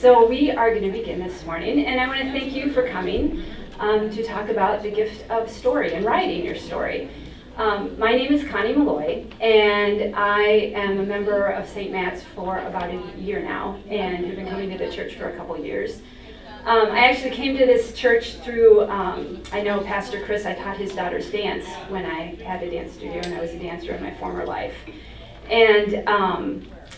So we are going to begin this morning, and I want to thank you for coming to talk about the gift of story and writing your story. My name is Connie Malloy, and I am a member of St. Matt's for about a year now, and have been coming to the church for a couple of years. I actually came to this church through, I know Pastor Chris, I taught his daughters dance when I had a dance studio, and I was a dancer in my former life. And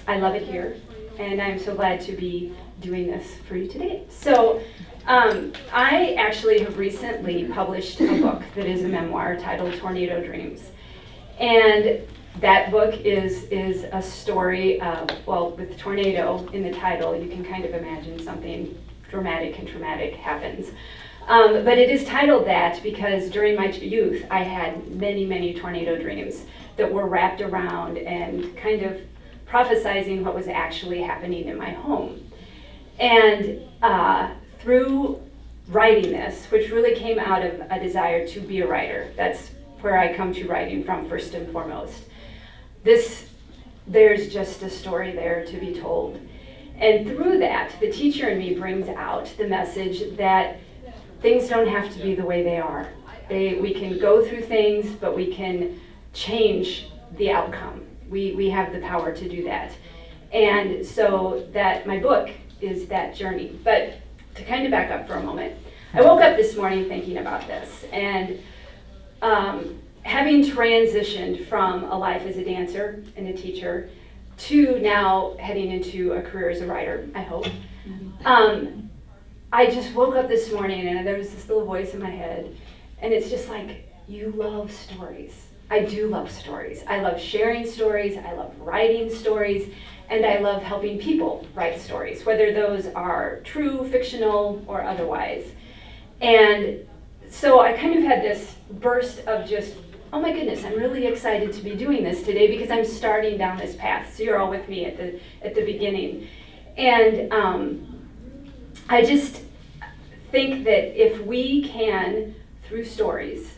I love it here, and I'm so glad to be doing this for you today. So I actually have recently published a book that is a memoir titled Tornado Dreams. And that book is a story of, well, with tornado in the title, you can kind of imagine something dramatic and traumatic happens. But it is titled that because during my youth, I had many, many tornado dreams that were wrapped around and kind of prophesizing what was actually happening in my home. And through writing this, which really came out of a desire to be a writer, that's where I come to writing from first and foremost. There's just a story there to be told. And through that, the teacher in me brings out the message that things don't have to be the way they are. We can go through things, but we can change the outcome. We have the power to do that. And so that my book is that journey. But to kind of back up for a moment, I woke up this morning thinking about this, and having transitioned from a life as a dancer and a teacher to now heading into a career as a writer, I hope. I just woke up this morning and there was this little voice in my head, and it's just like, you love stories. I do love stories. I love sharing stories, I love writing stories, and I love helping people write stories, whether those are true, fictional, or otherwise. And so I kind of had this burst of just, oh my goodness, I'm really excited to be doing this today because I'm starting down this path. So you're all with me at the beginning. And I just think that if we can, through stories,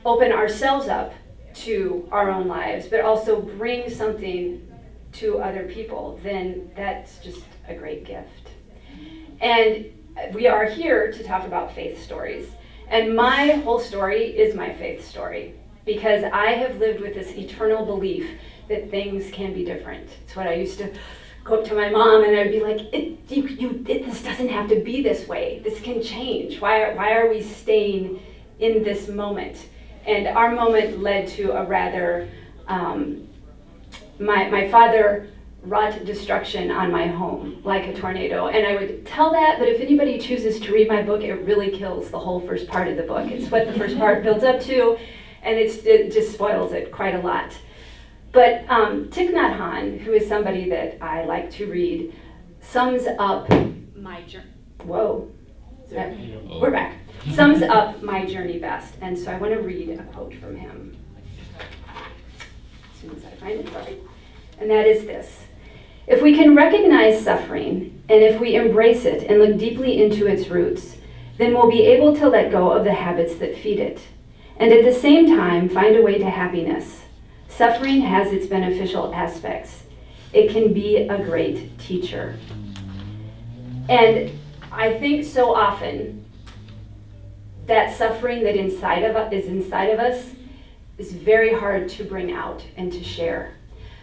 open ourselves up to our own lives, but also bring something to other people, then that's just a great gift. And we are here to talk about faith stories. And my whole story is my faith story, because I have lived with this eternal belief that things can be different. It's what I used to go up to my mom and I'd be like, this doesn't have to be this way. This can change. Why are we staying in this moment? And our moment led to a rather, my father wrought destruction on my home like a tornado. And I would tell that, but if anybody chooses to read my book, it really kills the whole first part of the book. It's what the first part builds up to, and it just spoils it quite a lot. But Thich Nhat Hanh, who is somebody that I like to read, sums up my journey. Whoa. We're back. Sums up my journey best. And so I want to read a quote from him. As soon as I find it, sorry. And that is this. If we can recognize suffering, and if we embrace it and look deeply into its roots, then we'll be able to let go of the habits that feed it, and at the same time find a way to happiness. Suffering has its beneficial aspects. It can be a great teacher. And I think so often that suffering that is inside of us is very hard to bring out and to share.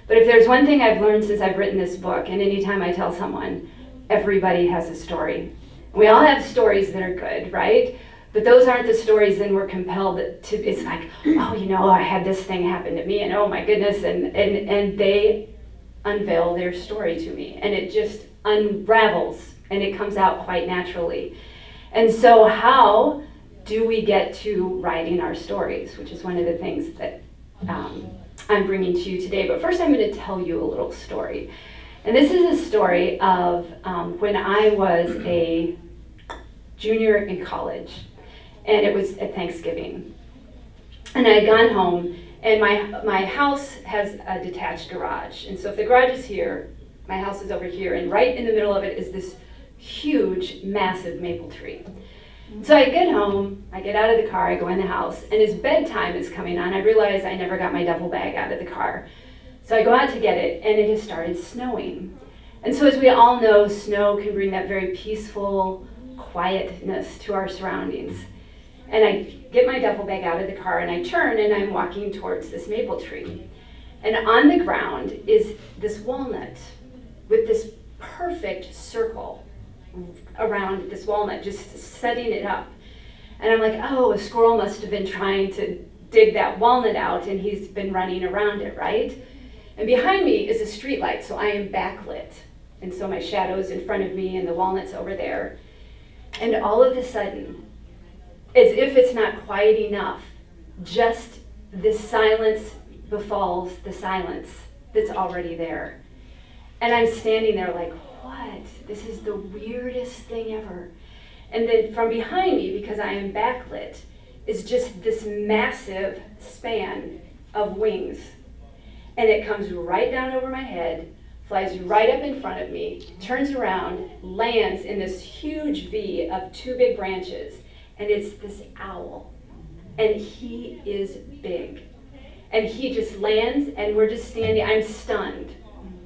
But if there's one thing I've learned since I've written this book, and anytime I tell someone, everybody has a story. We all have stories that are good, right? But those aren't the stories then we're compelled to, it's like, oh, I had this thing happen to me, and oh my goodness, and they unveil their story to me, and it just unravels, and it comes out quite naturally. And so how do we get to writing our stories, which is one of the things that I'm bringing to you today. But first I'm going to tell you a little story. And this is a story of when I was a junior in college, and it was at Thanksgiving. And I had gone home, and my house has a detached garage. And so if the garage is here, my house is over here, and right in the middle of it is this huge, massive maple tree. So I get home, I get out of the car, I go in the house, and as bedtime is coming on, I realize I never got my duffel bag out of the car. So I go out to get it, and it has started snowing. And so as we all know, snow can bring that very peaceful quietness to our surroundings. And I get my duffel bag out of the car and I turn and I'm walking towards this maple tree. And on the ground is this walnut with this perfect circle around this walnut, just setting it up. And I'm like, oh, a squirrel must have been trying to dig that walnut out and he's been running around it, right? And behind me is a street light, so I am backlit. And so my shadow's in front of me and the walnut's over there. And all of a sudden, as if it's not quiet enough, just this silence befalls the silence that's already there. And I'm standing there like, what? This is the weirdest thing ever. And then from behind me, because I am backlit, is just this massive span of wings. And it comes right down over my head, flies right up in front of me, turns around, lands in this huge V of two big branches. And it's this owl. And he is big. And he just lands, and we're just standing. I'm stunned.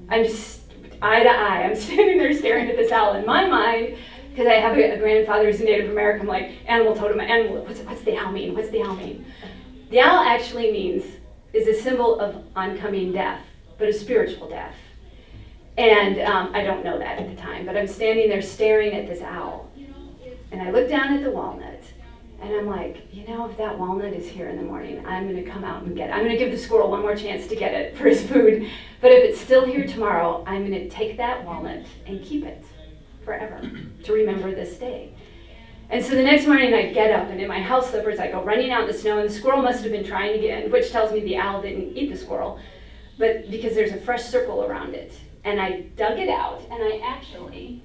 I'm just eye to eye. I'm standing there staring at this owl. In my mind, because I have a grandfather who's a Native American, I'm like, animal totem, animal, what's the owl mean? What's the owl mean? The owl actually is a symbol of oncoming death, but a spiritual death. And I don't know that at the time, but I'm standing there staring at this owl. And I look down at the walnut, and I'm like, if that walnut is here in the morning, I'm going to come out and get it. I'm going to give the squirrel one more chance to get it for his food. But if it's still here tomorrow, I'm going to take that walnut and keep it forever to remember this day. And so the next morning I get up, and in my house slippers I go running out in the snow, and the squirrel must have been trying to get in, which tells me the owl didn't eat the squirrel, but because there's a fresh circle around it. And I dug it out, and I actually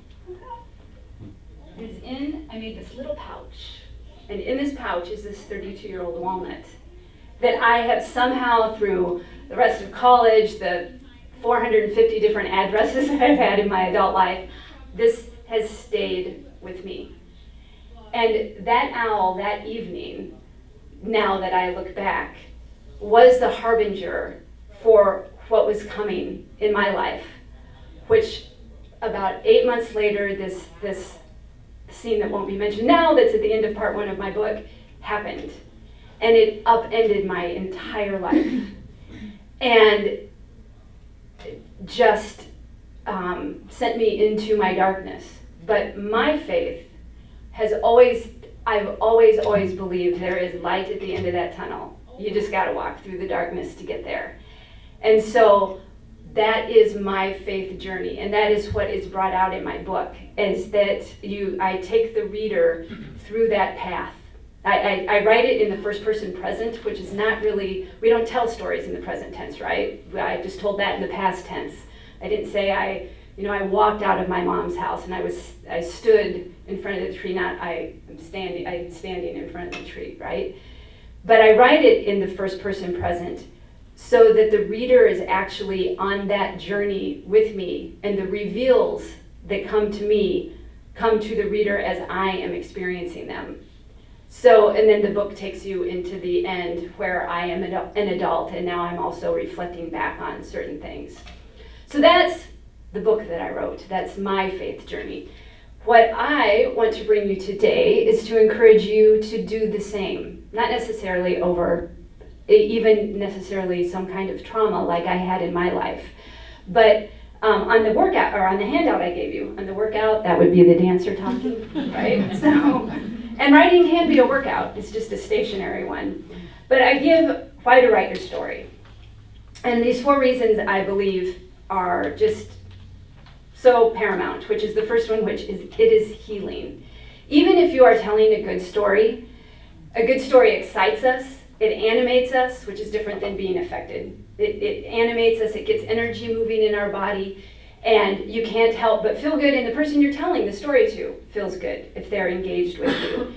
I made this little pouch. And in this pouch is this 32-year-old walnut that I have somehow, through the rest of college, the 450 different addresses that I've had in my adult life, this has stayed with me. And that owl that evening, now that I look back, was the harbinger for what was coming in my life, which about 8 months later, this scene that won't be mentioned now, that's at the end of part 1 of my book, happened. And it upended my entire life. And just sent me into my darkness. But my faith I've always believed there is light at the end of that tunnel. You just gotta walk through the darkness to get there. And so that is my faith journey, and that is what is brought out in my book, is that I take the reader through that path. I write it in the first person present, which is not really, we don't tell stories in the present tense, right? I just told that in the past tense. I didn't say I walked out of my mom's house and I stood in front of the tree, I'm standing in front of the tree, right? But I write it in the first person present so that the reader is actually on that journey with me, and the reveals that come to me come to the reader as I am experiencing them. So, and then the book takes you into the end where I am an adult, and now I'm also reflecting back on certain things. So that's the book that I wrote. That's my faith journey. What I want to bring you today is to encourage you to do the same, not necessarily over even necessarily some kind of trauma like I had in my life. But on the workout, or on the handout I gave you, on the workout, that would be the dancer talking, right? So, and writing can be a workout. It's just a stationary one. But I give why to write your story. And these 4 reasons I believe are just so paramount, which is the first one, which is it is healing. Even if you are telling a good story excites us, it animates us, which is different than being affected. It animates us, it gets energy moving in our body, and you can't help but feel good, and the person you're telling the story to feels good if they're engaged with you.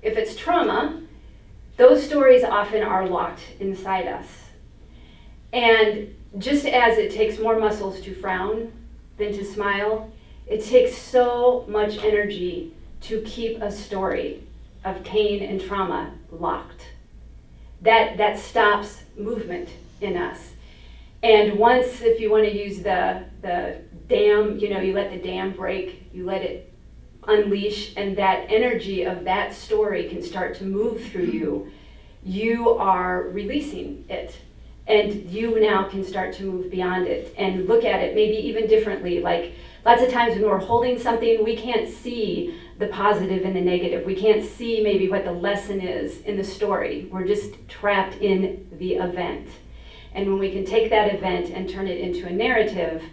If it's trauma, those stories often are locked inside us. And just as it takes more muscles to frown than to smile, it takes so much energy to keep a story of pain and trauma locked. That stops movement in us. And once, if you want to use the dam, you let the dam break, you let it unleash, and that energy of that story can start to move through you, you are releasing it. And you now can start to move beyond it and look at it maybe even differently. Like lots of times when we're holding something, we can't see the positive and the negative. We can't see maybe what the lesson is in the story. We're just trapped in the event. And when we can take that event and turn it into a narrative,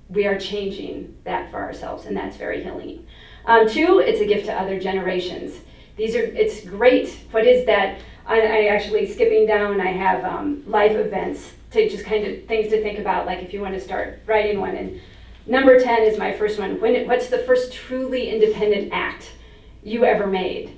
we are changing that for ourselves, and that's very healing. 2, it's a gift to other generations. It's great. What is that? I actually, skipping down, I have life events to just kind of things to think about, like if you want to start writing one. And number 10 is my first one. What's the first truly independent act you ever made?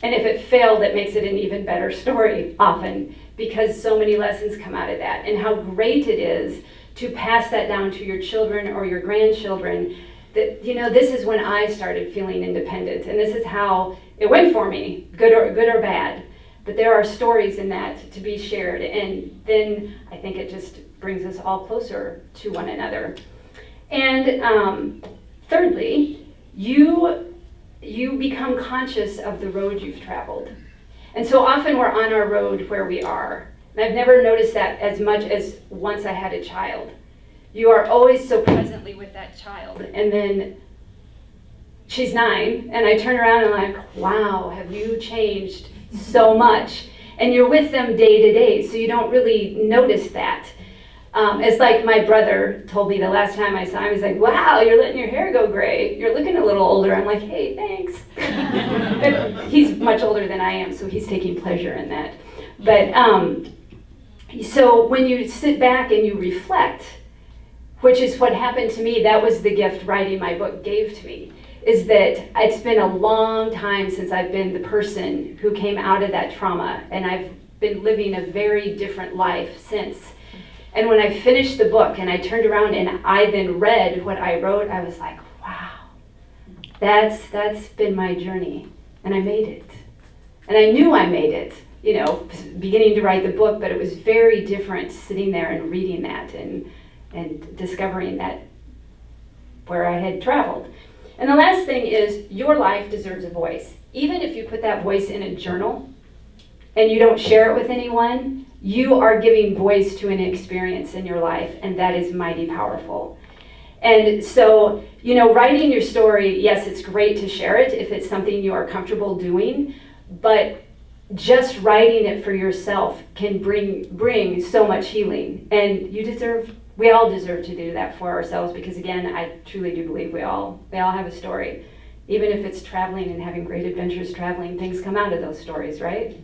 And if it failed, it makes it an even better story often, because so many lessons come out of that. And how great it is to pass that down to your children or your grandchildren, that, this is when I started feeling independent, and this is how it went for me, good or bad. But there are stories in that to be shared, and then I think it just brings us all closer to one another. And thirdly, you become conscious of the road you've traveled. And so often we're on our road where we are. And I've never noticed that as much as once I had a child. You are always so presently with that child. And then she's 9, and I turn around and I'm like, wow, have you changed so much? And you're with them day to day, so you don't really notice that. It's like my brother told me the last time I saw him, he's like, wow, you're letting your hair go gray. You're looking a little older. I'm like, hey, thanks. But he's much older than I am, so he's taking pleasure in that. But so when you sit back and you reflect, which is what happened to me, that was the gift writing my book gave to me, is that it's been a long time since I've been the person who came out of that trauma, and I've been living a very different life since. And when I finished the book and I turned around and I then read what I wrote, I was like, wow, that's been my journey, and I made it. And I knew I made it, beginning to write the book, but it was very different sitting there and reading that and discovering that where I had traveled. And the last thing is, your life deserves a voice. Even if you put that voice in a journal and you don't share it with anyone, you are giving voice to an experience in your life, and that is mighty powerful. And so, writing your story, yes, it's great to share it if it's something you are comfortable doing, but just writing it for yourself can bring so much healing. And we all deserve to do that for ourselves, because again, I truly do believe we all have a story. Even if it's traveling and having great adventures traveling, things come out of those stories, right?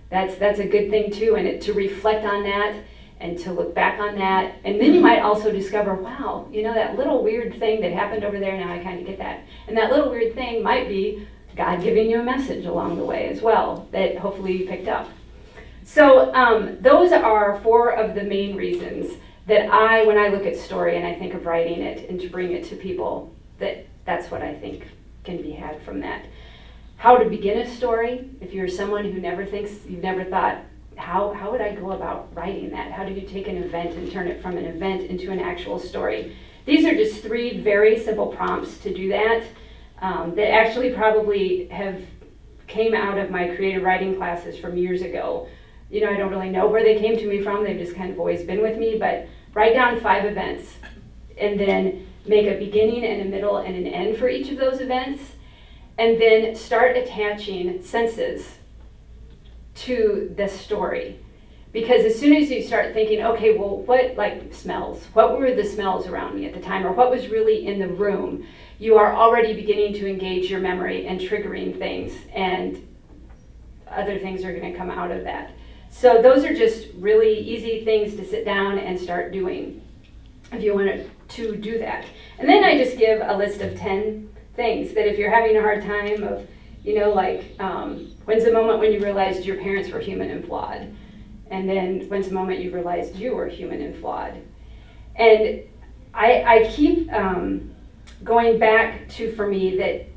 That's a good thing too, and to reflect on that and to look back on that. And then you might also discover, wow, that little weird thing that happened over there, now I kind of get that. And that little weird thing might be God giving you a message along the way as well that hopefully you picked up. So those are 4 of the main reasons that when I look at story and I think of writing it and to bring it to people, that's what I think can be had from that. How to begin a story. If you're someone who you've never thought, how would I go about writing that? How do you take an event and turn it from an event into an actual story? These are just 3 very simple prompts to do that, that actually probably came out of my creative writing classes from years ago. I don't really know where they came to me from. They've just kind of always been with me, but write down 5 events and then make a beginning and a middle and an end for each of those events. And then start attaching senses to the story. Because as soon as you start thinking, okay, well, smells? What were the smells around me at the time? Or what was really in the room? You are already beginning to engage your memory and triggering things, and other things are going to come out of that. So those are just really easy things to sit down and start doing if you want to do that. And then I just give a list of 10 things that if you're having a hard time of, when's the moment when you realized your parents were human and flawed? And then when's the moment you realized you were human and flawed? And I keep going back to, for me, that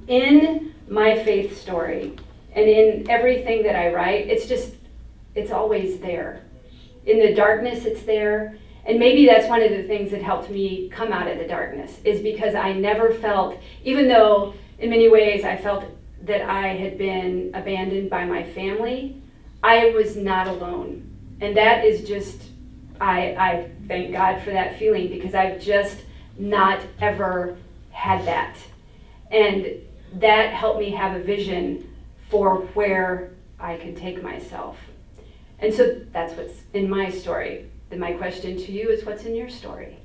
in my faith story and in everything that I write, it's always there. In the darkness, it's there. And maybe that's one of the things that helped me come out of the darkness, is because I never felt, even though in many ways I felt that I had been abandoned by my family, I was not alone. And that is just, I thank God for that feeling, because I've just not ever had that. And that helped me have a vision for where I could take myself. And so that's what's in my story. Then my question to you is, what's in your story?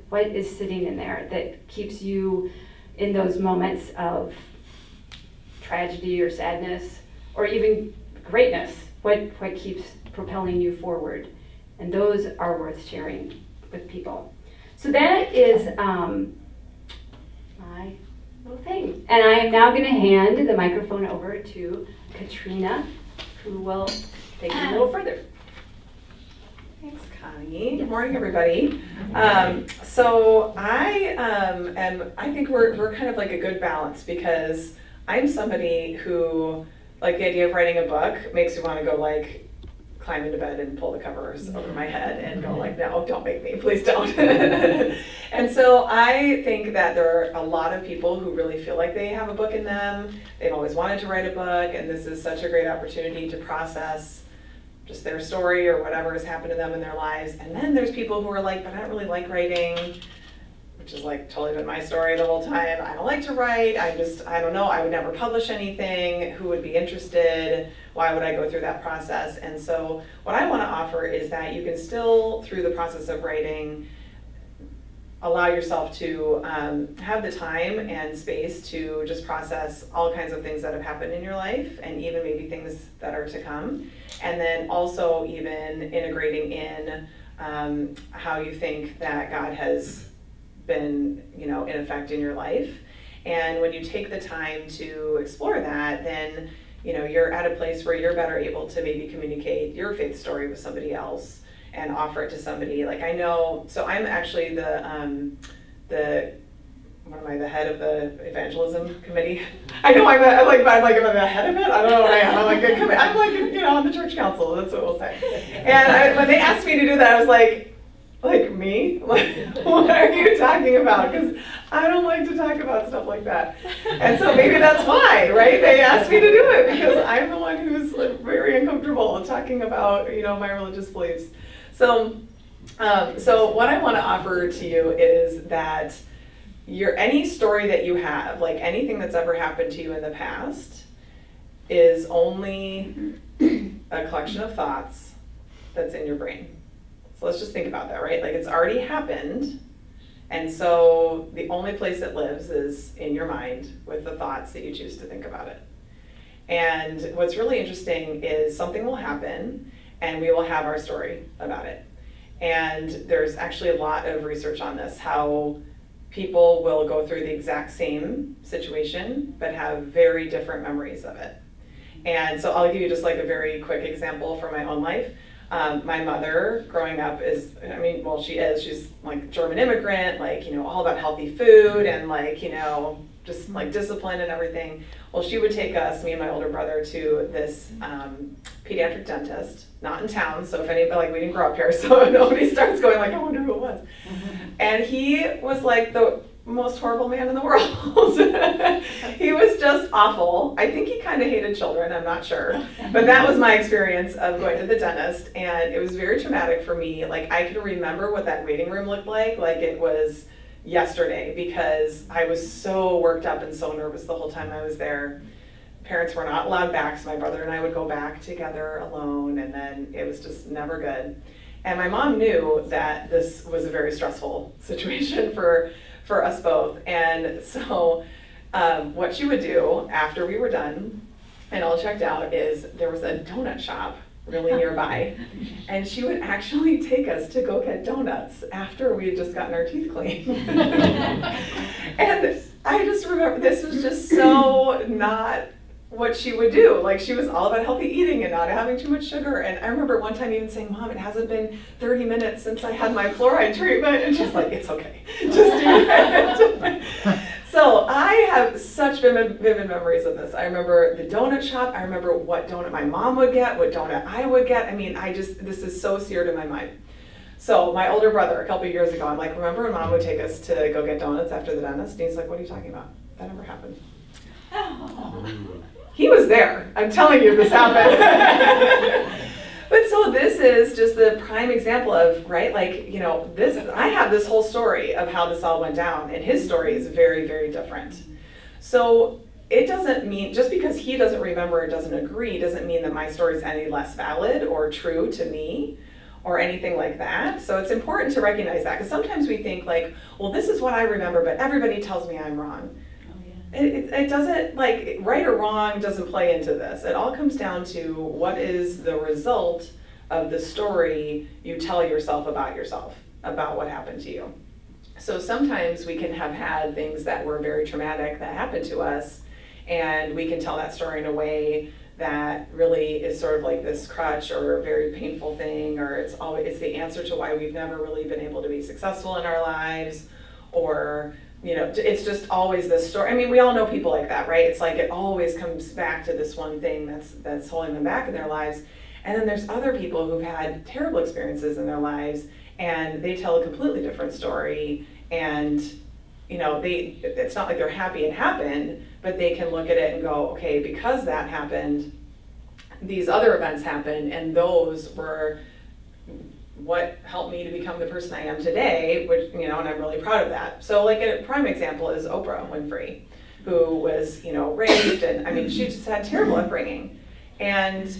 What is sitting in there that keeps you in those moments of tragedy or sadness, or even greatness? What keeps propelling you forward? And those are worth sharing with people. So that is my little thing. And I am now going to hand the microphone over to Katrina, who will take it a little further. Thanks, Connie. Good morning, everybody. So I think we're kind of like a good balance, because I'm somebody who, like, the idea of writing a book makes me want to go like climb into bed and pull the covers over my head and go like, no, don't make me, please don't. And so I think that there are a lot of people who really feel like they have a book in them. They've always wanted to write a book, and this is such a great opportunity to process just their story or whatever has happened to them in their lives. And then there's people who are like, but I don't really like writing, which is like totally been my story the whole time. I don't like to write. I don't know. I would never publish anything. Who would be interested? Why would I go through that process? And so what I want to offer is that you can still, through the process of writing, allow yourself to have the time and space to just process all kinds of things that have happened in your life, and even maybe things that are to come. And then also even integrating in how you think that God has been, in effect in your life. And when you take the time to explore that, then, you're at a place where you're better able to maybe communicate your faith story with somebody else and offer it to somebody. Like, I know, so I'm actually the head of the evangelism committee? I know I'm the head of it. I don't know what I am. I'm like on the church council. That's what we'll say. And when they asked me to do that, I was like me? Like, what are you talking about? Because I don't like to talk about stuff like that. And so maybe that's why, right? They asked me to do it because I'm the one who's very uncomfortable talking about, my religious beliefs. So what I want to offer to you is that any story that you have, like anything that's ever happened to you in the past, is only a collection of thoughts that's in your brain. So let's just think about that, right? Like, it's already happened, and so the only place it lives is in your mind with the thoughts that you choose to think about it. And what's really interesting is something will happen, and we will have our story about it. And there's actually a lot of research on this, how people will go through the exact same situation, but have very different memories of it. And so I'll give you just like a very quick example from my own life. My mother growing up she's like German immigrant, all about healthy food and just like discipline and everything. Well, she would take us, me and my older brother, to this pediatric dentist, not in town, so if anybody, we didn't grow up here, so nobody starts going like, I wonder who it was. And he was like the most horrible man in the world. He was just awful. I think he kind of hated children, I'm not sure. But that was my experience of going to the dentist, and it was very traumatic for me. Like, I can remember what that waiting room looked like it was yesterday, because I was so worked up and so nervous the whole time I was there. Parents were not allowed back, so my brother and I would go back together alone, and then it was just never good. And my mom knew that this was a very stressful situation for us both. And so what she would do after we were done and all checked out is there was a donut shop really nearby, and she would actually take us to go get donuts after we had just gotten our teeth cleaned. And I just remember this was just so not what she would do. Like, she was all about healthy eating and not having too much sugar. And I remember one time even saying, Mom, it hasn't been 30 minutes since I had my fluoride treatment. And she's like, it's okay, just do it. So I have such vivid memories of this. I remember the donut shop. I remember what donut my mom would get, what donut I would get. I mean, this is so seared in my mind. So my older brother, a couple of years ago, I'm like, remember when Mom would take us to go get donuts after the dentist? And he's like, what are you talking about? That never happened. He was there. I'm telling you, this happened. But so this is just the prime example of, right, like, you know, this, I have this whole story of how this all went down, and his story is very, very different. So it doesn't mean, just because he doesn't remember or doesn't agree, doesn't mean that my story is any less valid or true to me or anything like that. So it's important to recognize that, because sometimes we think like, well, this is what I remember, but everybody tells me I'm wrong. It doesn't, like, right or wrong doesn't play into this. It all comes down to what is the result of the story you tell yourself, about what happened to you. So sometimes we can have had things that were very traumatic that happened to us, and we can tell that story in a way that really is sort of like this crutch or a very painful thing, or it's the answer to why we've never really been able to be successful in our lives, or you know, it's just always this story. I mean, we all know people like that, right? It's like it always comes back to this one thing that's holding them back in their lives. And then there's other people who've had terrible experiences in their lives, and they tell a completely different story. And you know, it's not like they're happy it happened, but they can look at it and go, okay, because that happened, these other events happened, and those were what helped me to become the person I am today, which, you know, and I'm really proud of that. So like a prime example is Oprah Winfrey, who was, you know, raped, and I mean, she just had terrible upbringing, and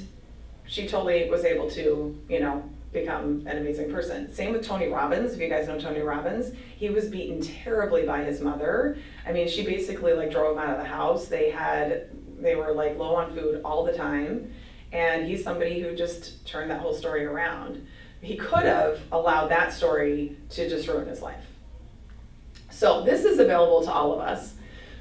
she totally was able to, you know, become an amazing person. Same with Tony Robbins. If you guys know Tony Robbins, he was beaten terribly by his mother. I mean, she basically like drove him out of the house. They were like low on food all the time, and he's somebody who just turned that whole story around. He could have allowed that story to just ruin his life. So this is available to all of us.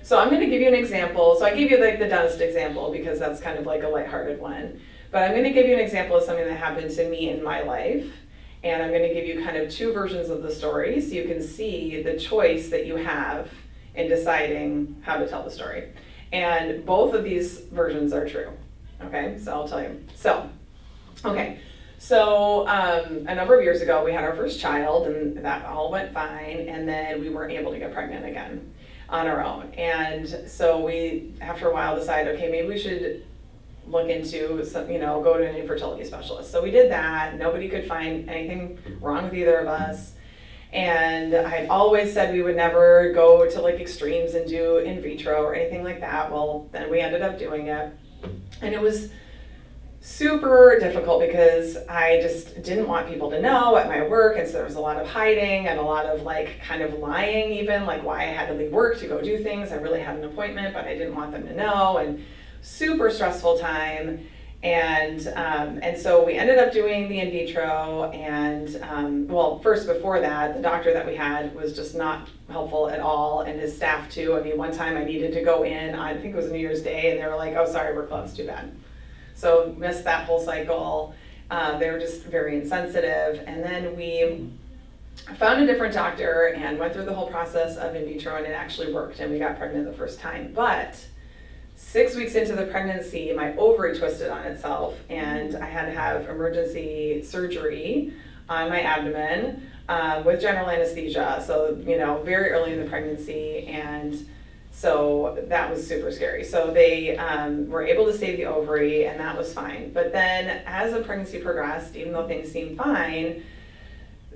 So I'm going to give you an example. So I gave you like the dentist example because that's kind of like a lighthearted one. But I'm going to give you an example of something that happened to me in my life. And I'm going to give you kind of two versions of the story so you can see the choice that you have in deciding how to tell the story. And both of these versions are true. Okay, so I'll tell you. So a number of years ago, we had our first child, and that all went fine, and then we weren't able to get pregnant again on our own. And so we, after a while, decided, okay, maybe we should look into some, you know, go to an infertility specialist. So we did that. Nobody could find anything wrong with either of us. And I had always said we would never go to like extremes and do in vitro or anything like that. Well, then we ended up doing it. And it was super difficult because I just didn't want people to know at my work, and so there was a lot of hiding and a lot of like kind of lying, even like why I had to leave work to go do things. I really had an appointment, but I didn't want them to know, and super stressful time. And so we ended up doing the in vitro, and well, first before that, the doctor that we had was just not helpful at all, and his staff too. I mean, one time I needed to go in, I think it was New Year's Day, and they were like, oh, sorry, we're closed, too bad. So missed that whole cycle. They were just very insensitive. And then we found a different doctor and went through the whole process of in vitro, and it actually worked, and we got pregnant the first time. But 6 weeks into the pregnancy, my ovary twisted on itself, and I had to have emergency surgery on my abdomen with general anesthesia. So, you know, very early in the pregnancy, and so that was super scary. So they were able to save the ovary, and that was fine. But then as the pregnancy progressed, even though things seemed fine,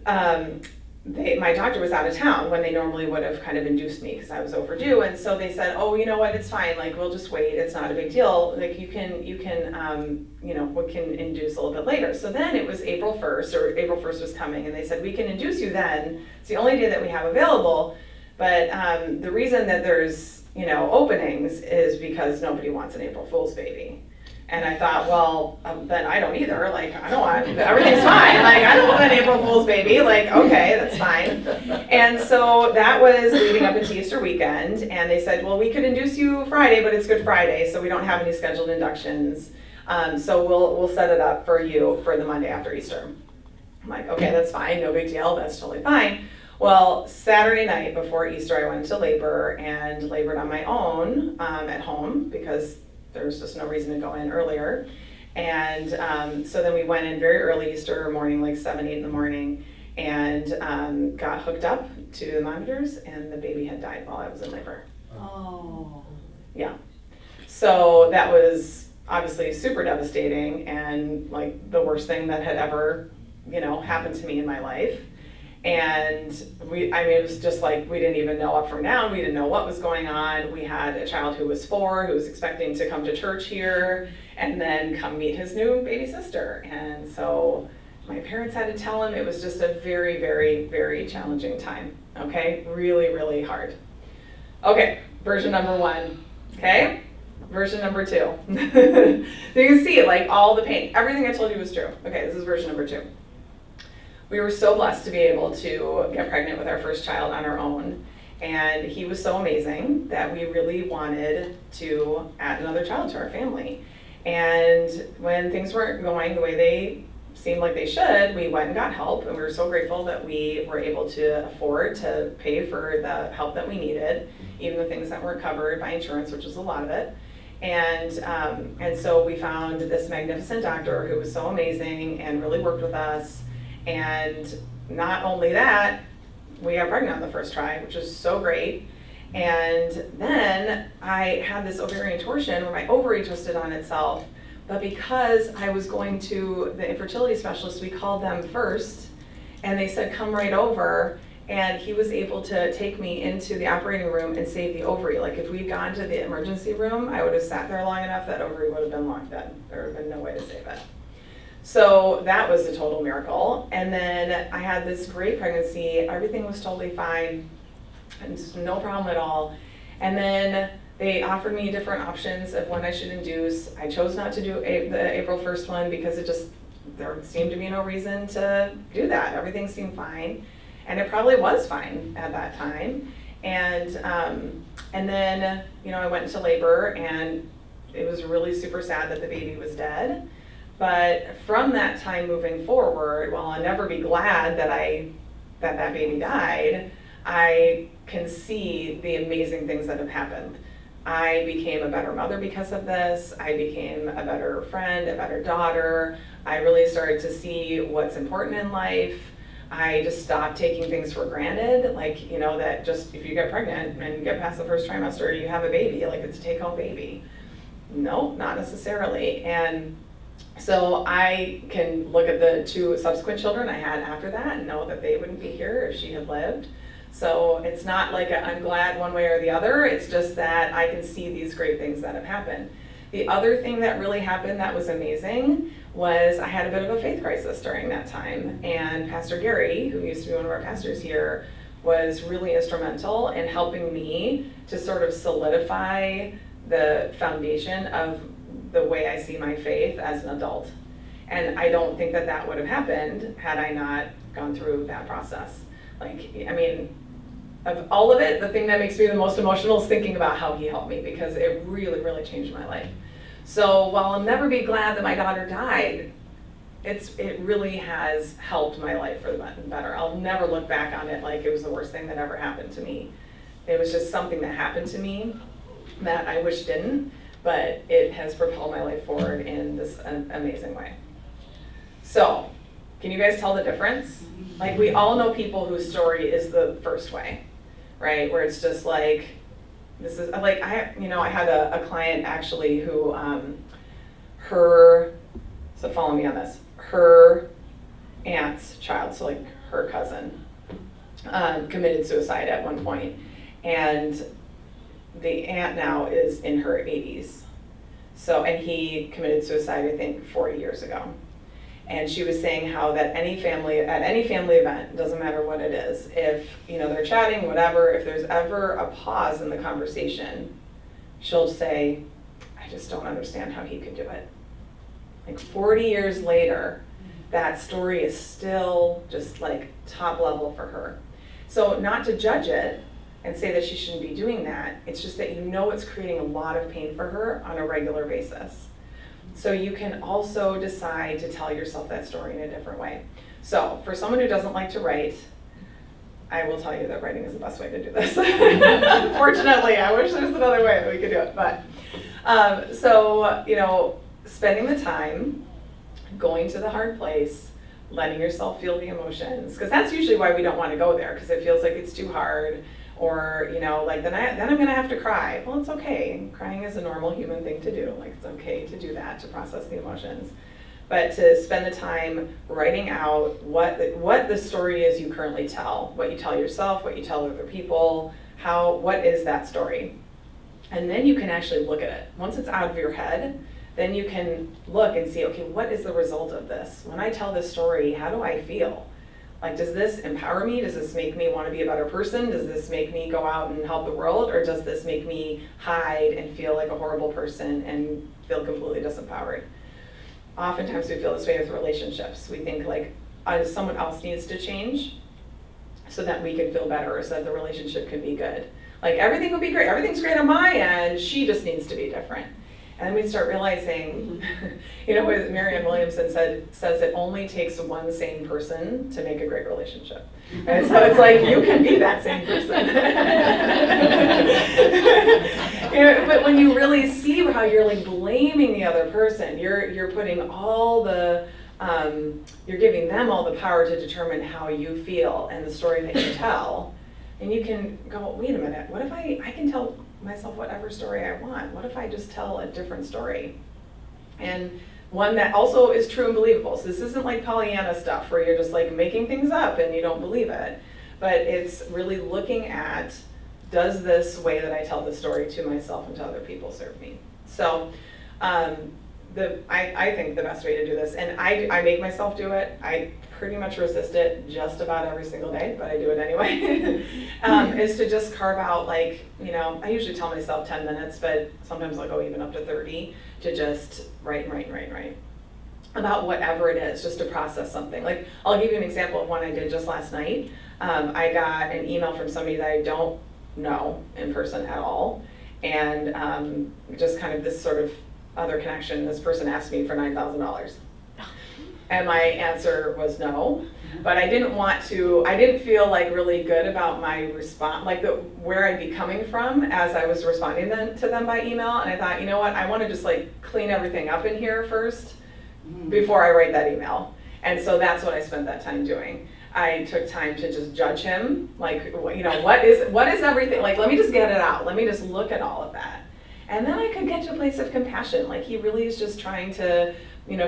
my doctor was out of town when they normally would have kind of induced me because I was overdue. And so they said, oh, you know what, it's fine. Like, we'll just wait. It's not a big deal. Like, you can, you know, we can induce a little bit later. So then it was April 1st, or April 1st was coming, and they said, we can induce you then. It's the only day that we have available. But the reason that there's, you know, openings is because nobody wants an April Fool's baby. And I thought, well, then I don't either. Like, I don't want, everything's fine. Like, I don't want an April Fool's baby. Like, okay, that's fine. And so that was leading up into Easter weekend. And they said, well, we could induce you Friday, but it's Good Friday, so we don't have any scheduled inductions. So we'll set it up for you for the Monday after Easter. I'm like, okay, that's fine. No big deal. That's totally fine. Well, Saturday night before Easter, I went into labor and labored on my own at home because there was just no reason to go in earlier. And so then we went in very early Easter morning, like 7, 8 in the morning. and got hooked up to the monitors, and the baby had died while I was in labor. Oh. Yeah. So that was obviously super devastating and like the worst thing that had ever, happened to me in my life. And it was just like, we didn't even know up from down. We didn't know what was going on. We had a child who was 4, who was expecting to come to church here and then come meet his new baby sister. And so my parents had to tell him. It was just a very, very, very challenging time. Okay, really, really hard. Okay, version number 1. Okay, version number 2. So you can see like all the pain. Everything I told you was true. Okay, this is version number 2. We were so blessed to be able to get pregnant with our first child on our own. And he was so amazing that we really wanted to add another child to our family. And when things weren't going the way they seemed like they should, we went and got help. And we were so grateful that we were able to afford to pay for the help that we needed, even the things that weren't covered by insurance, which was a lot of it. And so we found this magnificent doctor who was so amazing and really worked with us. And not only that, we got pregnant on the first try, which was so great. And then I had this ovarian torsion where my ovary twisted on itself. But because I was going to the infertility specialist, we called them first, and they said, come right over. And he was able to take me into the operating room and save the ovary. Like if we'd gone to the emergency room, I would have sat there long enough, that ovary would have been long dead. There would have been no way to save it. So that was a total miracle. And then I had this great pregnancy. Everything was totally fine, and no problem at all. And then they offered me different options of when I should induce. I chose not to do the April 1st one because there seemed to be no reason to do that. Everything seemed fine, and it probably was fine at that time. And then I went into labor, and it was really super sad that the baby was dead. But from that time moving forward, while I'll never be glad that baby died, I can see the amazing things that have happened. I became a better mother because of this. I became a better friend, a better daughter. I really started to see what's important in life. I just stopped taking things for granted, like, that just if you get pregnant and get past the first trimester, you have a baby, like it's a take-home baby. No, not necessarily. And so I can look at the 2 subsequent children I had after that and know that they wouldn't be here if she had lived. So it's not like I'm glad one way or the other. It's just that I can see these great things that have happened. The other thing that really happened that was amazing was I had a bit of a faith crisis during that time. And Pastor Gary, who used to be one of our pastors here, was really instrumental in helping me to sort of solidify the foundation of the way I see my faith as an adult. And I don't think that would have happened had I not gone through that process. Of all of it, the thing that makes me the most emotional is thinking about how he helped me, because it really, really changed my life. So while I'll never be glad that my daughter died, it really has helped my life for the better. I'll never look back on it like it was the worst thing that ever happened to me. It was just something that happened to me that I wish didn't, but it has propelled my life forward in this amazing way. So, can you guys tell the difference? Like, we all know people whose story is the first way, right? Where it's just like, this is like, I had a client actually who, so follow me on this, her aunt's child, so like her cousin, committed suicide at one point, and the aunt now is in her 80s. So, and he committed suicide, I think, 40 years ago. And she was saying how that at any family event, doesn't matter what it is, if they're chatting, whatever, if there's ever a pause in the conversation, she'll say, I just don't understand how he could do it. Like 40 years later, that story is still just like top level for her. So not to judge it and say that she shouldn't be doing that, it's just that it's creating a lot of pain for her on a regular basis. So you can also decide to tell yourself that story in a different way. So for someone who doesn't like to write, I will tell you that writing is the best way to do this. Unfortunately, I wish there was another way that we could do it. But spending the time, going to the hard place, letting yourself feel the emotions, because that's usually why we don't want to go there, because it feels like it's too hard, or like then I'm gonna have to cry. Well, it's okay. Crying is a normal human thing to do. Like, it's okay to do that, to process the emotions. But to spend the time writing out what the story is you currently tell, what you tell yourself, what you tell other people, what is that story? And then you can actually look at it. Once it's out of your head, then you can look and see, okay, what is the result of this? When I tell this story, how do I feel? Like, does this empower me? Does this make me want to be a better person? Does this make me go out and help the world? Or does this make me hide and feel like a horrible person and feel completely disempowered? Oftentimes we feel this way with relationships. We think like someone else needs to change so that we can feel better, or so that the relationship can be good. Like, everything will be great. Everything's great on my end. She just needs to be different. And then we start realizing, what Marianne Williamson says it only takes one sane person to make a great relationship. And so it's like, you can be that sane person. But when you really see how you're like blaming the other person, you're putting all the, you're giving them all the power to determine how you feel and the story that you tell. And you can go, wait a minute, what if I can tell myself whatever story I want? What if I just tell a different story? And one that also is true and believable. So this isn't like Pollyanna stuff where you're just like making things up and you don't believe it. But it's really looking at, does this way that I tell the story to myself and to other people serve me? So I think the best way to do this, and I make myself do it. I pretty much resist it just about every single day, but I do it anyway, is to just carve out, like, I usually tell myself 10 minutes, but sometimes I'll go even up to 30, to just write about whatever it is, just to process something. Like, I'll give you an example of one I did just last night. I got an email from somebody that I don't know in person at all, and just kind of this sort of other connection. This person asked me for $9,000. And my answer was no, but I didn't feel like really good about my response, like where I'd be coming from as I was responding to them by email. And I thought, you know what, I want to just like clean everything up in here first before I write that email. And so that's what I spent that time doing. I took time to just judge him, like, what is everything, like, let me just get it out. Let me just look at all of that. And then I could get to a place of compassion. Like, he really is just trying to,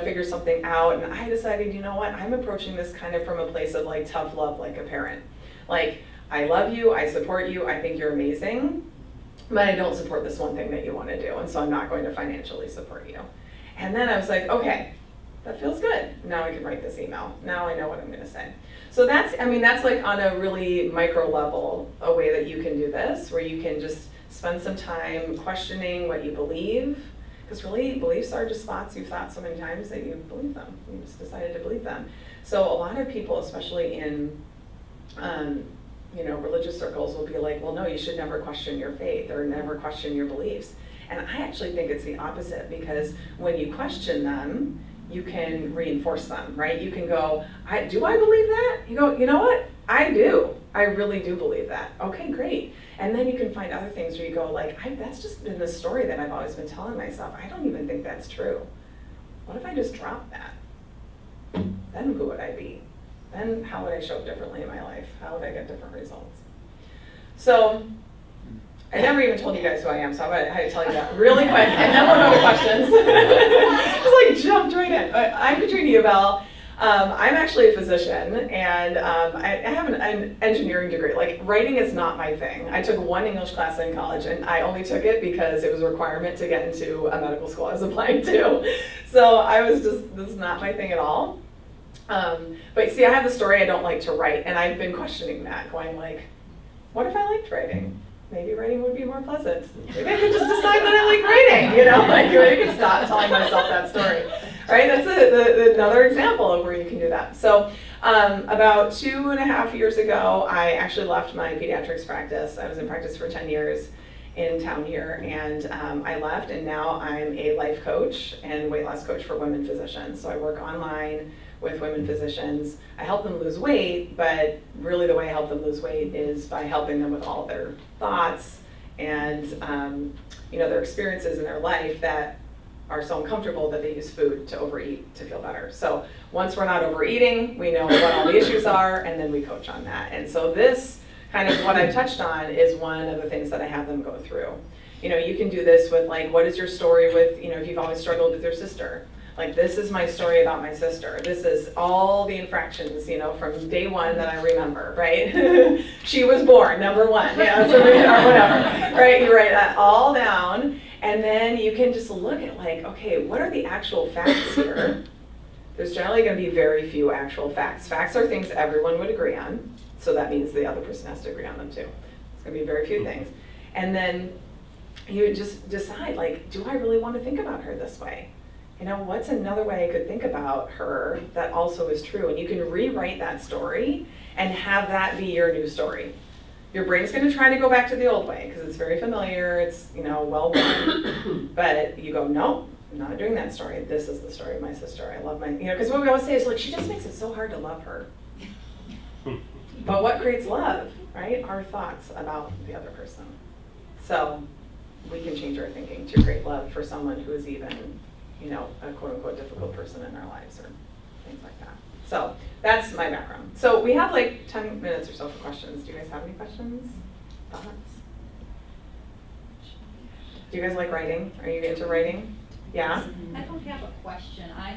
figure something out. And I decided, you know what, I'm approaching this kind of from a place of like tough love, like a parent. Like, I love you, I support you, I think you're amazing, but I don't support this one thing that you want to do. And so I'm not going to financially support you. And then I was like, okay, that feels good. Now I can write this email. Now I know what I'm going to say. So that's like on a really micro level, a way that you can do this, where you can just spend some time questioning what you believe. Because really, beliefs are just thoughts you've thought so many times that you believe them. You just decided to believe them. So a lot of people, especially in religious circles, will be like, well, no, you should never question your faith or never question your beliefs. And I actually think it's the opposite, because when you question them, you can reinforce them, right? You can go, do I believe that? You go, you know what? I do. I really do believe that. Okay, great. And then you can find other things where you go, like, that's just been the story that I've always been telling myself. I don't even think that's true. What if I just dropped that? Then who would I be? Then how would I show up differently in my life? How would I get different results? So I never even told you guys who I am, so I had to tell you that really quick, and then we'll go to questions. Just like jumped right in. I'm Katrina Ubell. I'm actually a physician, and I have an engineering degree. Like, writing is not my thing. I took one English class in college, and I only took it because it was a requirement to get into a medical school I was applying to. So I was just, this is not my thing at all. But see, I have the story I don't like to write, and I've been questioning that, going like, what if I liked writing? Maybe writing would be more pleasant. Maybe I could just decide that I like writing, like, I could stop telling myself that story. Right, that's another example of where you can do that. So about 2.5 years ago, I actually left my pediatrics practice. I was in practice for 10 years in town here, and I left, and now I'm a life coach and weight loss coach for women physicians. So I work online with women physicians. I help them lose weight, but really the way I help them lose weight is by helping them with all their thoughts and their experiences in their life that are so uncomfortable that they use food to overeat to feel better. So once we're not overeating, we know what all the issues are, and then we coach on that. And so this kind of what I've touched on is one of the things that I have them go through. You know, you can do this with like, what is your story with, you know, if you've always struggled with your sister. Like, this is my story about my sister. This is all the infractions, you know, from day one that I remember, right? She was born, number one, yeah, so, or whatever, right? You write that all down, and then you can just look at like, okay, what are the actual facts here? There's generally going to be very few actual facts. Facts are things everyone would agree on, so that means the other person has to agree on them too. It's going to be very few things. And then you just decide, like, do I really want to think about her this way? You know, what's another way I could think about her that also is true? And you can rewrite that story and have that be your new story. Your brain's going to try to go back to the old way because it's very familiar, it's, you know, well done. But you go, no, I'm not doing that story. This is the story of my sister. I love my, you know, because what we always say is, like, she just makes it so hard to love her. But what creates love, right? Our thoughts about the other person. So we can change our thinking to create love for someone who is even, you know, a quote unquote difficult person in our lives or things like that. So that's my background. So we have like 10 minutes or so for questions. Do you guys have any questions? Thoughts? Do you guys like writing? Are you into writing? Yeah? I don't have a question. I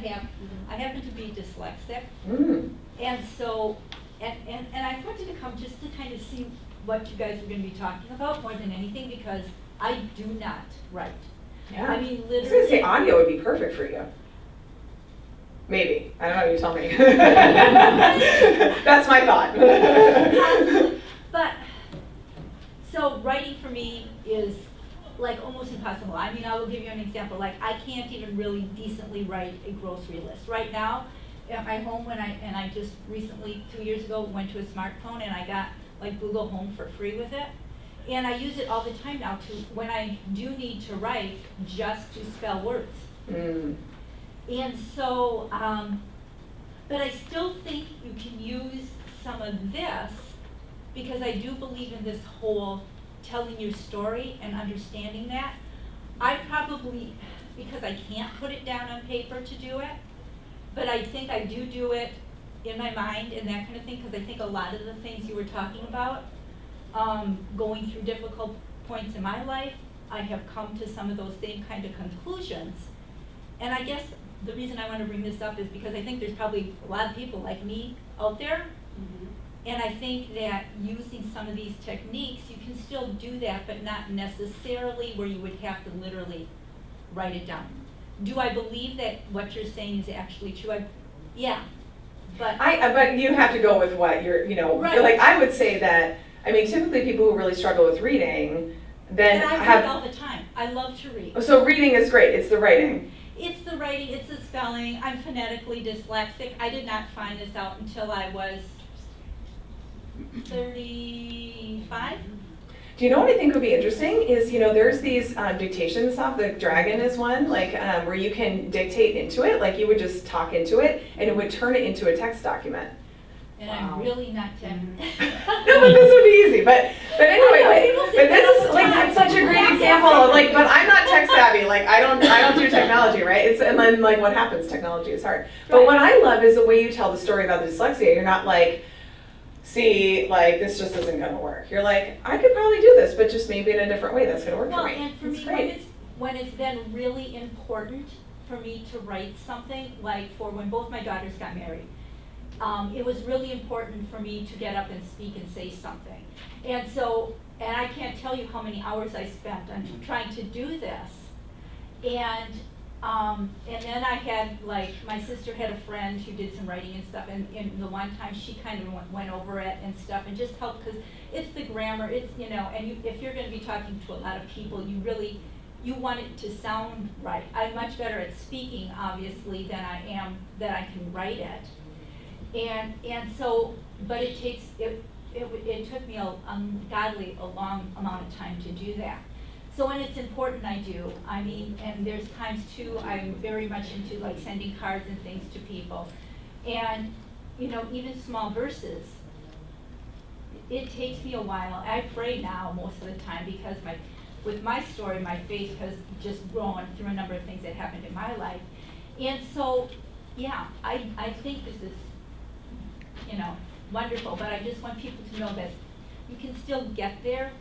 happen to be dyslexic. And so, and I wanted to come just to kind of see what you guys are going to be talking about more than anything, because I do not write. Yeah. I mean, I was going to literally. say audio would be perfect for you. Maybe. I don't know, you tell me. That's my thought. Possibly. But, so writing for me is like almost impossible. I mean, I will give you an example. Like, I can't even really decently write a grocery list. Right now, at my home, and I just recently, 2 years ago, went to a smartphone and I got like Google Home for free with it. And I use it all the time now to, when I do need to write, just to spell words. And so, but I still think you can use some of this, because I do believe in this whole telling your story and understanding that. I probably, because I can't put it down on paper to do it, but I think I do it in my mind and that kind of thing, because I think a lot of the things you were talking about, going through difficult points in my life, I have come to some of those same kind of conclusions. And I guess the reason I want to bring this up is because I think there's probably a lot of people like me out there. And I think that using some of these techniques, you can still do that, but not necessarily where you would have to literally write it down. Do I believe that what you're saying is actually true? Yeah, but. But you have to go with what you're, you know, Right. Like I would say that, I mean, typically people who really struggle with reading, then And I read all the time. I love to read. So reading is great, it's the writing. It's the writing, it's the spelling. I'm phonetically dyslexic. I did not find this out until I was 35. Do you know what I think would be interesting is, you know, there's these dictation stuff, the Dragon is one, like where you can dictate into it, like you would just talk into it and it would turn it into a text document. And I'm really not tempted. No, but this would be easy, but anyway, people but say this that is all like, the time. it's such a great example of like, but I'm not tech savvy, like I don't do technology, right? It's, and then like what happens, technology is hard. But Right. what I love is the way you tell the story about the dyslexia. You're not like, see, like this just isn't gonna work. You're like, I could probably do this, but just maybe in a different way that's gonna work Well, for me. and for It's me, great. when it's been really important for me to write something, like for when both my daughters got married, it was really important for me to get up and speak and say something. And so, and I can't tell you how many hours I spent on trying to do this. And then I had, like, my sister had a friend who did some writing and stuff, and the one time she kind of went over it and stuff and just helped, because it's the grammar, it's, you know, and if you're going to be talking to a lot of people, you want it to sound right. I'm much better at speaking, obviously, than I am that I can write it. And so, but it took me a ungodly, a long amount of time to do that. So when it's important, I do. I mean, and there's times too, I'm very much into like sending cards and things to people. And, you know, even small verses, it takes me a while. I pray now most of the time because my with my story, my faith has just grown through a number of things that happened in my life. And so, yeah, I think this is, wonderful, but I just want people to know that you can still get there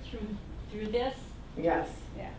through this, Yes. Yeah.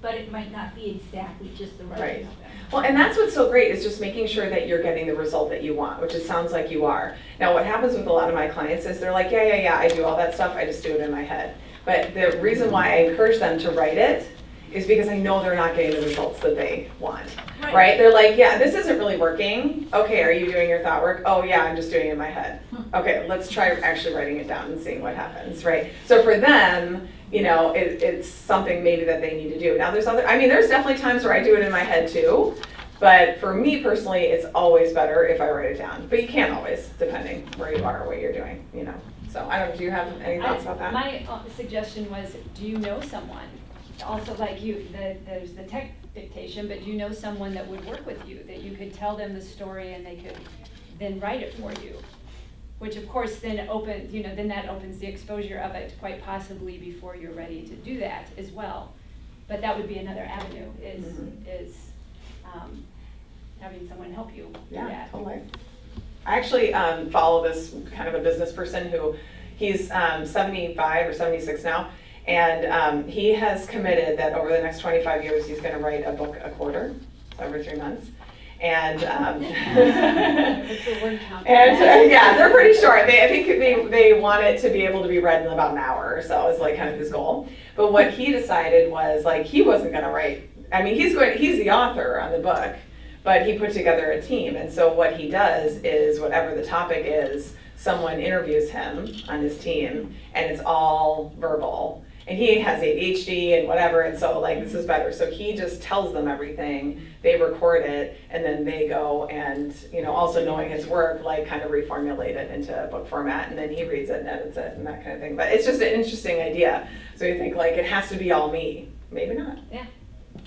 but it might not be exactly just the Right. writing of it. Well, and that's what's so great is just making sure that you're getting the result that you want, which it sounds like you are. Now, what happens with a lot of my clients is they're like, yeah, I do all that stuff, I just do it in my head. But the reason why I encourage them to write it is because I know they're not getting the results that they want, right? They're like, yeah, this isn't really working. Okay, are you doing your thought work? Oh yeah, I'm just doing it in my head. Okay, let's try actually writing it down and seeing what happens, right? So for them, it's something maybe that they need to do. Now there's definitely times where I do it in my head too, but for me personally, it's always better if I write it down. But you can't always, depending where you are or what you're doing, So I don't know, do you have any thoughts about that? My suggestion was, do you know someone? Also, like there's the tech dictation, but do you know someone that would work with you, that you could tell them the story and they could then write it for you? Which of course then that opens the exposure of it quite possibly before you're ready to do that as well. But that would be another avenue, is having someone help you do Yeah, that. totally. I actually follow this kind of a business person who, he's 75 or 76 now, and he has committed that over the next 25 years he's going to write a book a quarter, so every 3 months. And It's a word count. yeah, they're pretty short. I think they want it to be able to be read in about an hour or so is like kind of his goal. But what he decided was like he wasn't going to write. I mean, he's the author on the book, but he put together a team. And so what he does is whatever the topic is, someone interviews him on his team, and it's all verbal. And he has ADHD and whatever, and so like this is better. So he just tells them everything, they record it, and then they go and, also knowing his work, like kind of reformulate it into a book format, and then he reads it and edits it and that kind of thing. But it's just an interesting idea. So you think like it has to be all me. Maybe not. Yeah.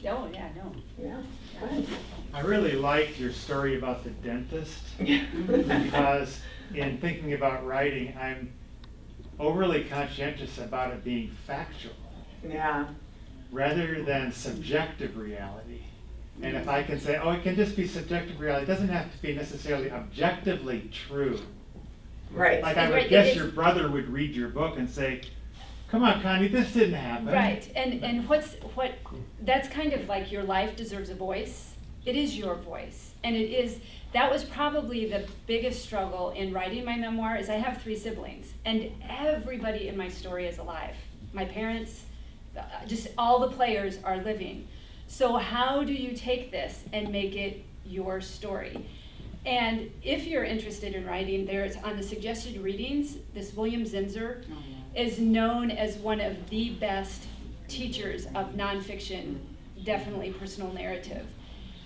Oh, yeah, no. Yeah. Go ahead. I really liked your story about the dentist, Yeah. because in thinking about writing, I'm overly conscientious about it being factual Yeah. rather than subjective reality. And if I can say, oh, it can just be subjective reality, it doesn't have to be necessarily objectively true. Right. Like I would Right, guess it's- your brother would read your book and say, come on, Connie, this didn't happen. Right, and that's kind of like your life deserves a voice. It is your voice, and that was probably the biggest struggle in writing my memoir. Is I have 3 siblings, and everybody in my story is alive. My parents, just all the players are living. So how do you take this and make it your story? And if you're interested in writing, there's on the suggested readings, this William Zinsser is known as one of the best teachers of nonfiction, definitely personal narrative.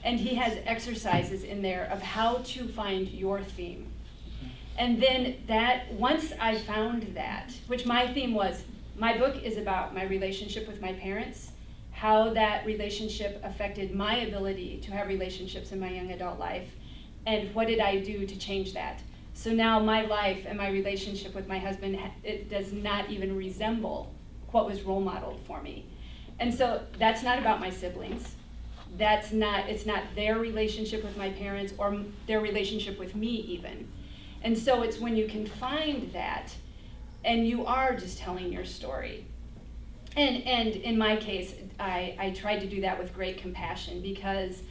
And he has exercises in there of how to find your theme. And then once I found that, which my theme was, my book is about my relationship with my parents, how that relationship affected my ability to have relationships in my young adult life, and what did I do to change that. So now my life and my relationship with my husband, it does not even resemble what was role modeled for me. And so that's not about my siblings. It's not their relationship with my parents or their relationship with me even. And so it's when you can find that and you are just telling your story. And in my case, I tried to do that with great compassion because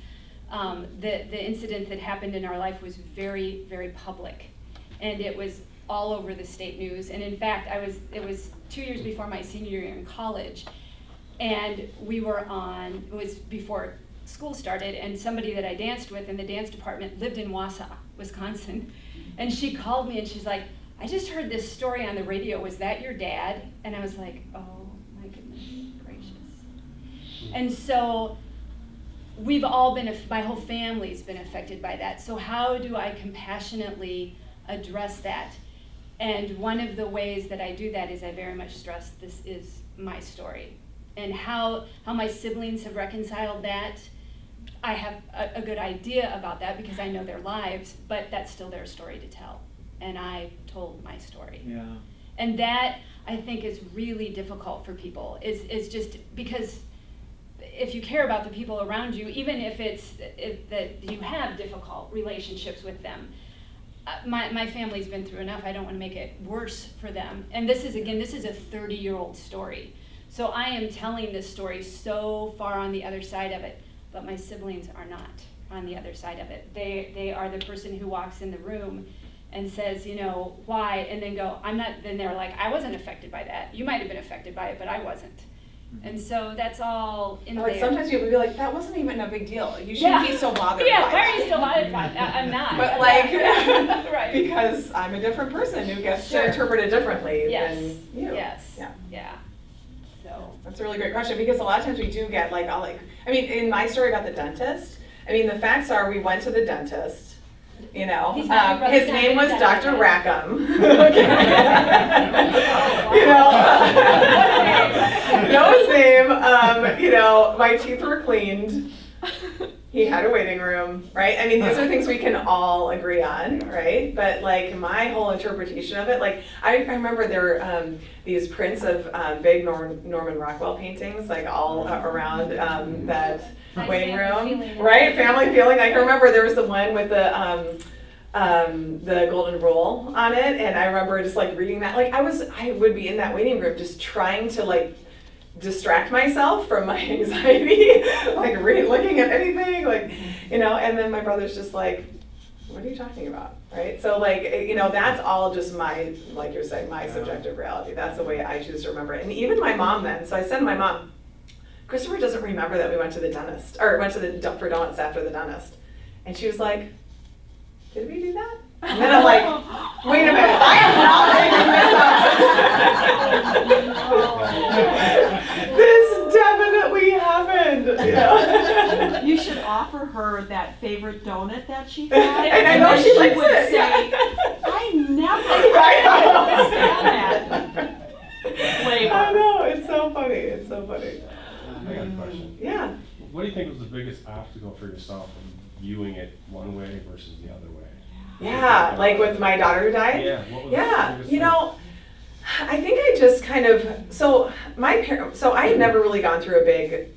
the incident that happened in our life was very, very public. And it was all over the state news. And in fact, it was 2 years before my senior year in college. And it was before school started, and somebody that I danced with in the dance department lived in Wausau, Wisconsin. And she called me and she's like, I just heard this story on the radio, was that your dad? And I was like, oh my goodness gracious. And so my whole family's been affected by that. So how do I compassionately address that? And one of the ways that I do that is I very much stress this is my story. And how my siblings have reconciled that, I have a good idea about that because I know their lives, but that's still their story to tell. And I told my story. Yeah. And that, I think is really difficult for people, is just because if you care about the people around you, even if that you have difficult relationships with them, my family's been through enough. I don't want to make it worse for them. And this is a 30-year-old story. So I am telling this story so far on the other side of it, but my siblings are not on the other side of it. They are the person who walks in the room and says, you know, why? And then go, I'm not, then they're like, I wasn't affected by that. You might have been affected by it, but I wasn't. And so that's all in Like there. sometimes people be like, that wasn't even a big deal. You shouldn't be so bothered Yeah, by why that. are you still bothered by it? I'm not. But like, right. because I'm a different person who gets Sure. to interpret it differently Yes. than you. Yes. Yeah. Yeah. So. That's a really great question, because a lot of times we do get like, I mean, in my story about the dentist, I mean, the facts are we went to the dentist, you know, He's not your brother, his not name your was dad, Dr. right? Rackham. You know, know his name, you know, my teeth were cleaned. He had a waiting room, right? I mean, these are things we can all agree on, right? But like my whole interpretation of it, like I remember there these prints of big Norman Rockwell paintings, like all around that Nice waiting family room, feeling. right? Family feeling. I can remember there was the one with the golden rule on it, and I remember just like reading that. Like I would be in that waiting room just trying to like distract myself from my anxiety, like looking at anything, like, you know, and then my brother's just like, what are you talking about, right? So like, you know, that's all just my, like you're saying, my subjective reality. That's the way I choose to remember it. And even my mom then, so I said to my mom, Christopher doesn't remember that we went to the dentist, or went to the for donuts after the dentist. And she was like, did we do that? And then I'm like, wait a minute, I am not making this up. This definitely happened. You know? You should offer her that favorite donut that she had. And I know she likes would it. say, I never Right, I know. understand that flavor. I know, it's so funny, it's so funny. I got a question. Yeah. What do you think was the biggest obstacle for yourself in viewing it one way versus the other way? Yeah, like with my daughter who died? Yeah, what was the Yeah, biggest you thing? know, I think I just kind of, so my parents, so I had never really gone through a big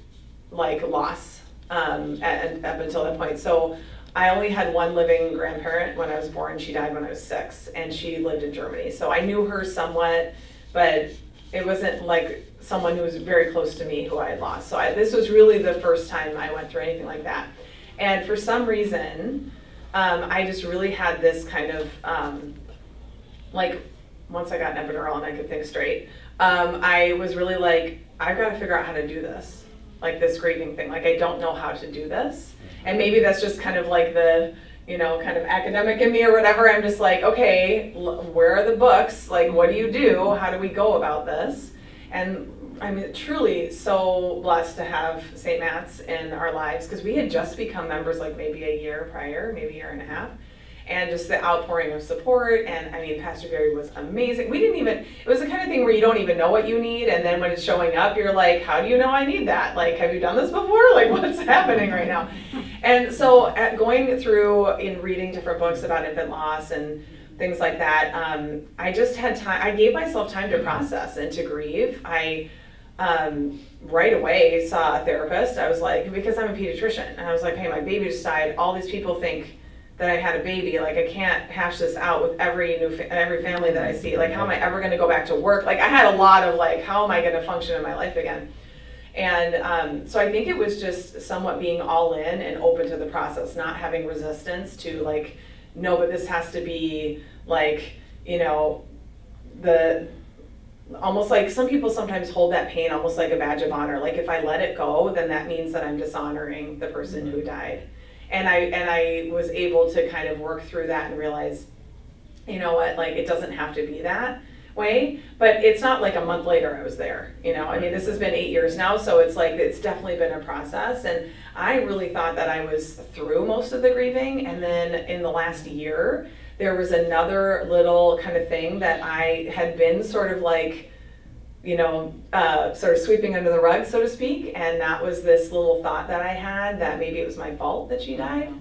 like loss up until that point. So I only had one living grandparent when I was born. She died when I was 6, and she lived in Germany. So I knew her somewhat, but it wasn't like someone who was very close to me who I had lost. So this was really the first time I went through anything like that. And for some reason, I just really had this kind of, like, once I got an epidural and I could think straight, I was really like, I've got to figure out how to do this, like this grieving thing. Like, I don't know how to do this. And maybe that's just kind of like the, you know, kind of academic in me or whatever. I'm just like, okay, where are the books? Like, what do you do? How do we go about this? And I'm truly so blessed to have St. Matt's in our lives, because we had just become members like maybe a year prior, maybe a year and a half. And just the outpouring of support, and I mean, Pastor Gary was amazing. We didn't even, it was the kind of thing where you don't even know what you need, and then when it's showing up, you're like, how do you know I need that? Like, have you done this before? Like, what's happening right now? And so going through and reading different books about infant loss and things like that, I just had time, I gave myself time to process and to grieve. I right away saw a therapist. I was like, because I'm a pediatrician, and I was like, hey, my baby just died. All these people think that I had a baby. Like, I can't hash this out with every family that I see. Like, how am I ever going to go back to work? Like, I had a lot of like, how am I going to function in my life again? And so I think it was just somewhat being all in and open to the process, not having resistance to like, no, but this has to be like, you know, almost like some people sometimes hold that pain almost like a badge of honor. Like, if I let it go, then that means that I'm dishonoring the person who died. And I was able to kind of work through that and realize, you know what, like, it doesn't have to be that way. But it's not like a month later I was there, you know. I mean, this has been 8 years now, so it's like, it's definitely been a process. And I really thought that I was through most of the grieving. And then in the last year, there was another little kind of thing that I had been sort of like, you know, sort of sweeping under the rug, so to speak. And that was this little thought that I had that maybe it was my fault that she died.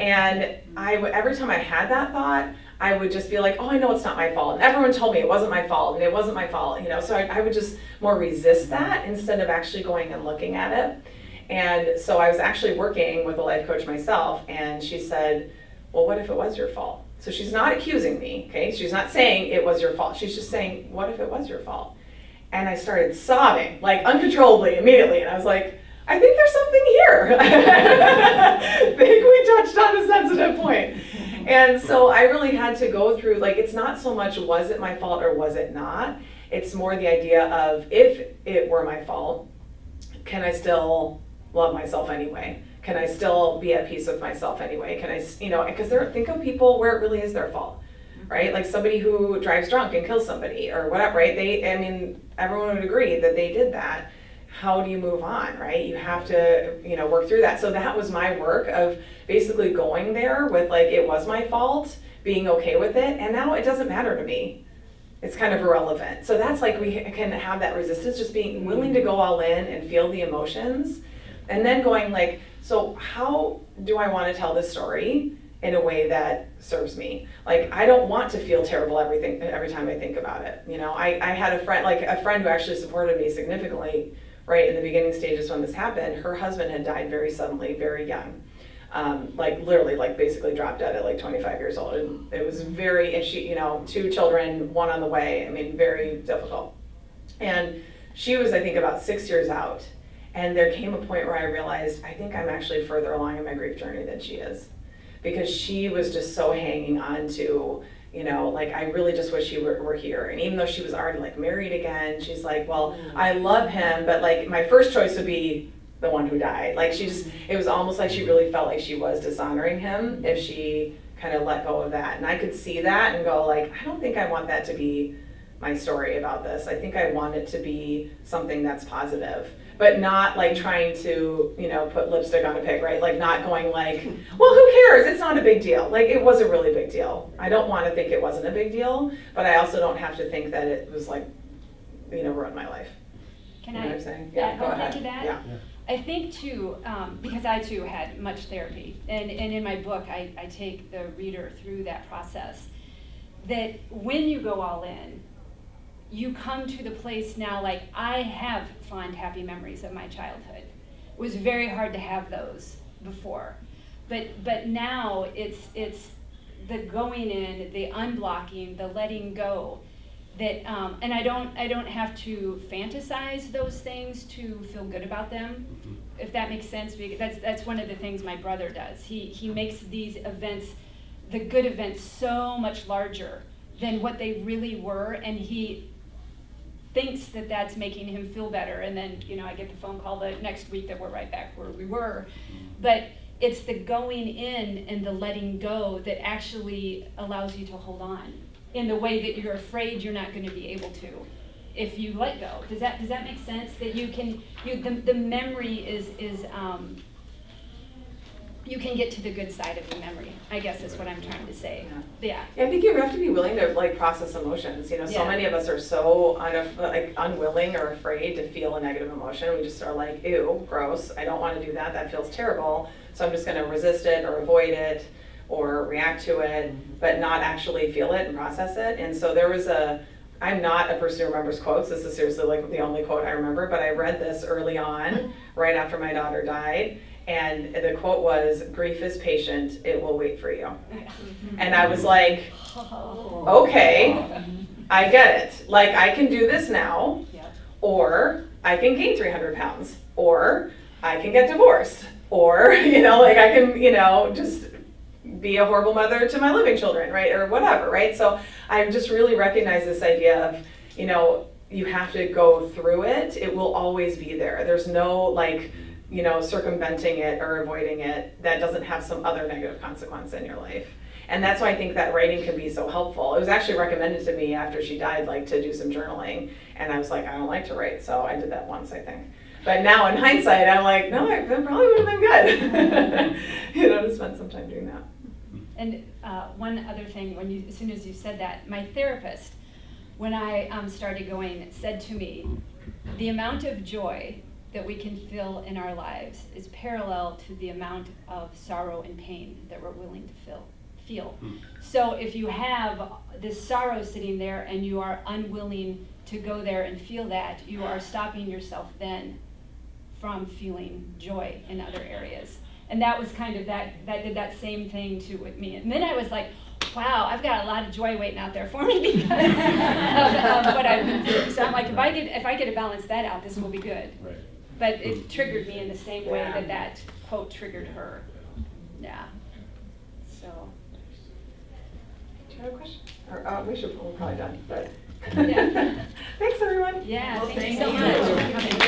And every time I had that thought, I would just be like, oh, I know it's not my fault. And everyone told me it wasn't my fault, and it wasn't my fault, So I would just more resist that instead of actually going and looking at it. And so I was actually working with a life coach myself, and she said, well, what if it was your fault? So she's not accusing me, okay? She's not saying it was your fault. She's just saying, what if it was your fault? And I started sobbing, like uncontrollably, immediately. And I was like, I think there's something here. I think we touched on a sensitive point. And so I really had to go through, like, it's not so much was it my fault or was it not? It's more the idea of if it were my fault, can I still love myself anyway? Can I still be at peace with myself anyway? Can I, because think of people where it really is their fault, right? Like somebody who drives drunk and kills somebody or whatever, right? Everyone would agree that they did that. How do you move on, right? You have to, work through that. So that was my work of basically going there with like, it was my fault, being okay with it, and now it doesn't matter to me. It's kind of irrelevant. So that's like, we can have that resistance, just being willing to go all in and feel the emotions, and then going like, so how do I want to tell this story in a way that serves me? Like, I don't want to feel terrible every time I think about it. I had a friend who actually supported me significantly right in the beginning stages when this happened. Her husband had died very suddenly, very young. Literally, basically dropped dead at like 25 years old. And it was and she, 2 children, 1 on the way. Very difficult. And she was, I think, about 6 years out. And there came a point where I realized, I think I'm actually further along in my grief journey than she is. Because she was just so hanging on to, I really just wish she were here. And even though she was already married again, she's like, well, I love him, but my first choice would be the one who died. It was almost like she really felt like she was dishonoring him if she kind of let go of that. And I could see that and go I don't think I want that to be my story about this. I think I want it to be something that's positive, but not trying to, put lipstick on a pig, right? Not going well, who cares? It's not a big deal. It was a really big deal. I don't want to think it wasn't a big deal, but I also don't have to think that it was ruined my life. Can you know I what I'm saying? add Go one ahead. thing to that? Yeah. I think too, because I too had much therapy, and in my book I take the reader through that process, that when you go all in, you come to the place now, I have fond, happy memories of my childhood. It was very hard to have those before. But now it's the going in, the unblocking, the letting go. That and I don't have to fantasize those things to feel good about them, if that makes sense, because that's one of the things my brother does. He makes these events, the good events, so much larger than what they really were, and he thinks that that's making him feel better, and then I get the phone call the next week that we're right back where we were. But it's the going in and the letting go that actually allows you to hold on in the way that you're afraid you're not going to be able to if you let go. Does that make sense? That the memory is you can get to the good side of the memory, I guess is what I'm trying to say. Yeah. I think you have to be willing to process emotions. So many of us are so unwilling or afraid to feel a negative emotion. We just are ew, gross. I don't want to do that. That feels terrible. So I'm just going to resist it or avoid it or react to it, but not actually feel it and process it. And so I'm not a person who remembers quotes. This is seriously the only quote I remember, but I read this early on, right after my daughter died. And the quote was, grief is patient, it will wait for you. And I was like, okay, I get it. I can do this now, or I can gain 300 pounds, or I can get divorced, or, I can, just be a horrible mother to my living children, right? Or whatever, right? So I just really recognize this idea of, you have to go through it. It will always be there. There's no circumventing it or avoiding it that doesn't have some other negative consequence in your life. And that's why I think that writing can be so helpful. It was actually recommended to me after she died, to do some journaling. And I was like, I don't like to write. So I did that once, I think. But now in hindsight, I'm like, no, it probably would have been good, to spend some time doing that. And one other thing, as soon as you said that, my therapist, when I started going, said to me, the amount of joy that we can feel in our lives is parallel to the amount of sorrow and pain that we're willing to feel. So if you have this sorrow sitting there and you are unwilling to go there and feel that, you are stopping yourself then from feeling joy in other areas. And that was kind of that did that same thing too with me. And then I was like, wow, I've got a lot of joy waiting out there for me because of what I've been through. So I'm like, if I get to balance that out, this will be good. Right. But it triggered me in the same way that quote triggered her. Yeah. So. Do you have a question? Or, we're probably done, but. Yeah. Thanks, everyone. Yeah. Well, Thank you thank so you. much for coming.